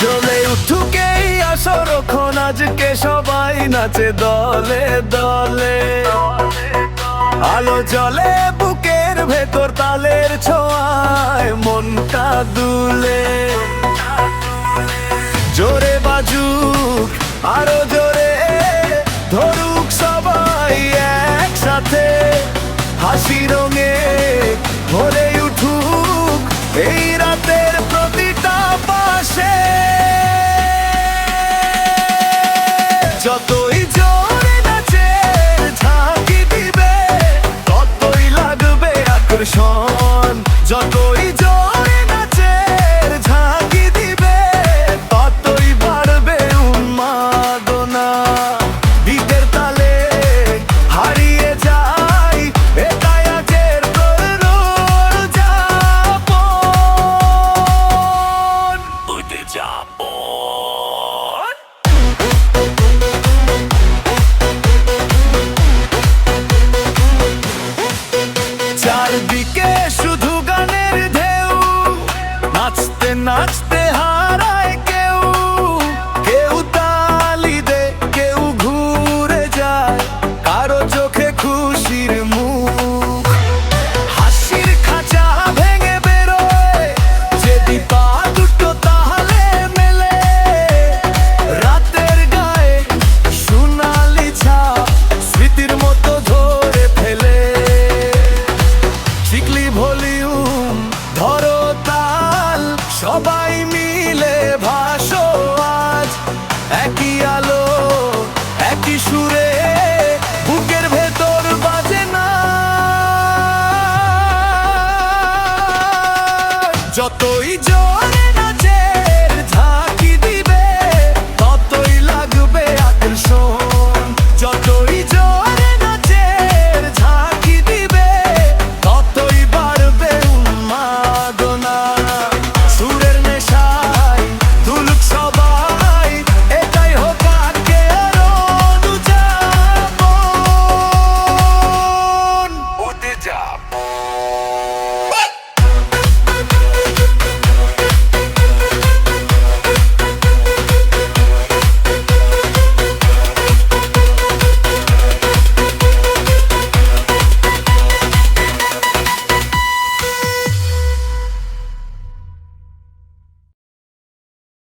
জ্বলে উঠুকেই আসরক্ষণ আজকে সবাই নাচে দলে দলে। আলো জ্বলে বুকের ভেতর তালের ছোঁয়ায় মনটা দুলে। জোরে বাজুক আরো জোরে, ধরুক সবাই একসাথে, হাসি রঙে ভরে উঠুক এই রাতের প্রতিটা পাশে। যতই জোরে নাচে ঝাঁকি দিবে ততই লাগবে আকর্ষণ। যতই জোরে নাচে ঝাঁকি দিবে ততই বাড়বে উন্মাদনা। বিটের তালে হারিয়ে যাই এটাই আজের প্রয়োজন। উঠে যাবো।